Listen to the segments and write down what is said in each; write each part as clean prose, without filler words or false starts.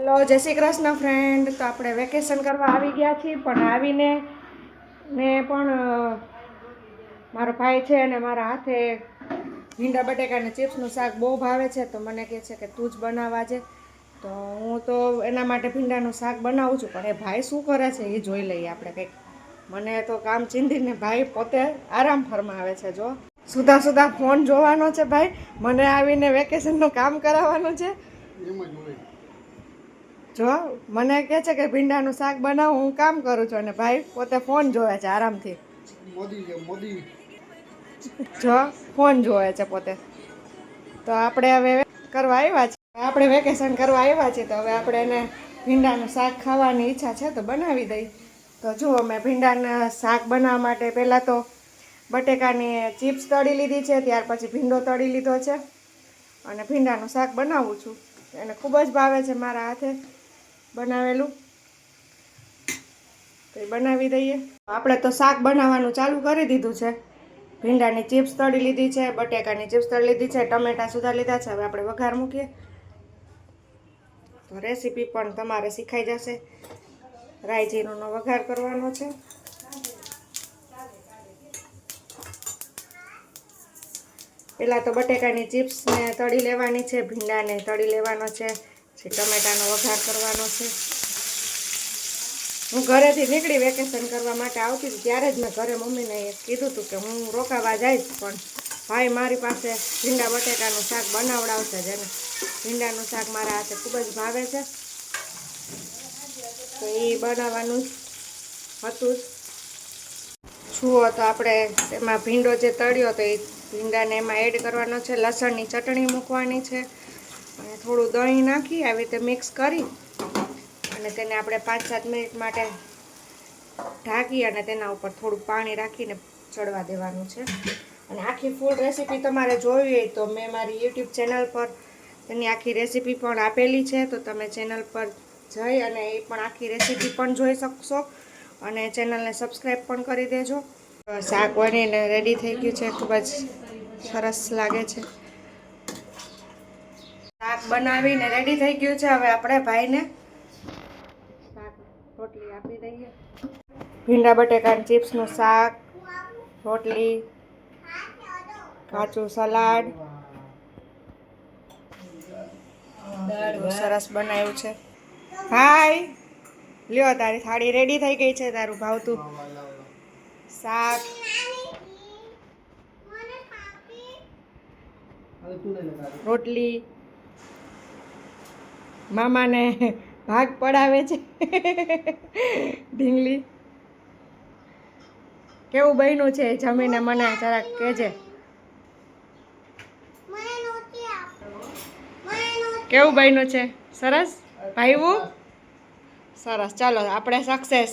Hello, જય Shri Krishna friend. તો આપણે વેકેશન કરવા આવી ગયા છીએ, પણ આવીને મેં પણ મારો ભાઈ છે અને મારા હાથે ભીંડા બટેકાને ચિપ્સનું શાક બહુ ભાવે છે. તો મને કહે છે કે તું જ બનાવવા છે. તો હું તો એના માટે ભીંડાનું શાક બનાવું છું, પણ એ ભાઈ શું કરે છે એ જોઈ લઈએ આપણે કંઈક. મને તો કામ ચીંધીને ભાઈ પોતે આરામ ફરમાવે છે. જો સુધા સુધા ફોન જોવાનો છે ભાઈ, મને આવીને વેકેશનનું કામ કરાવવાનું છે. જો મને કહે છે કે ભીંડાનું શાક બનાવું, હું કામ કરું છું અને ભાઈ પોતે ફોન જોવે છે આરામથી. મોદી જો ફોન જોવે છે પોતે. તો આપણે હવે કરવા આવ્યા છીએ, આપણે વેકેશન કરવા આવ્યા છીએ. તો હવે આપણે એને ભીંડાનું શાક ખાવાની ઈચ્છા છે તો બનાવી દઈ. તો જુઓ, મેં ભીંડાના શાક બનાવવા માટે પહેલાં તો બટેકાની ચિપ્સ તળી લીધી છે, ત્યાર પછી ભીંડો તળી લીધો છે અને ભીંડાનું શાક બનાવું છું. એને ખૂબ જ ભાવે છે મારા હાથે બનાવેલું, તો એ બનાવી દઈએ. આપણે તો શાક બનાવવાનું ચાલુ કરી દીધું છે. ભીંડાની ચિપ્સ તળી લીધી છે, બટેકાની ચિપ્સ તળી લીધી છે, ટમેટા સુધા લીધા છે. હવે આપણે વઘાર મૂકીએ તો રેસીપી પણ તમારે શીખાઈ જશે. રાઈ જીરુંનો વઘાર કરવાનો છે. પહેલાં તો બટેકાની ચિપ્સને તળી લેવાની છે, ભીંડાને તળી લેવાનો છે, પછી ટમેટાનો વઘાર કરવાનો છે. હું ઘરેથી નીકળી વેકેશન કરવા માટે આવતી હતી ત્યારે જ મેં ઘરે મમ્મીને કીધું હતું કે હું રોકાવા જઈશ, પણ ભાઈ મારી પાસે ભીંડા બટેકાનું શાક બનાવડાવશે. જેને ભીંડાનું શાક મારા હાથે ખૂબ જ ભાવે છે, તો એ બનાવવાનું હતું. જુઓ, તો આપણે એમાં ભીંડો જે તળ્યો તો એ ભીંડાને એમાં એડ કરવાનો છે. લસણની ચટણી મૂકવાની છે અને થોડું દહીં નાખી આવી રીતે મિક્સ કરી અને તેને આપણે 5-7 મિનિટ માટે ઢાંકી અને તેના ઉપર થોડું પાણી રાખીને ચડવા દેવાનું છે. અને આખી ફૂલ રેસીપી તમારે જોવી હોય તો મેં મારી યુટ્યુબ ચેનલ પર તેની આખી રેસીપી પણ આપેલી છે, તો તમે ચેનલ પર જઈ અને એ પણ આખી રેસીપી પણ જોઈ શકશો અને ચેનલને સબસ્ક્રાઈબ પણ કરી દેજો. શાક બનીને રેડી થઈ ગયું છે, ખૂબ જ સરસ લાગે છે. શાક બનાવીને રેડી થઈ ગયું છે. હવે આપણે ભાઈને શાક રોટલી આપી દઈએ. ભીંડા બટેકાની ચિપ્સનું શાક, રોટલી, કાચું સલાડ સરસ બનાવ્યું છે. ભાઈ લ્યો, તારી થાળી રેડી થઈ ગઈ છે. તારું ભાવતું શાક, રોટલી. મામાને ભાગ પડાવે છે ઢીંગલી. કેવું બન્યું છે જમીને મને જરાક કહેજે. કેવું બન્યું છે? સરસ ભાઈવું? સરસ. ચાલો આપણે સક્સેસ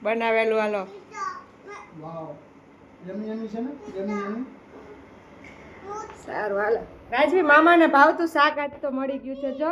બનાવેલું. હાલો, સારું હાલો. રાજવી, મામાને ભાવતું શાક આજ તો મળી ગયું છે. જો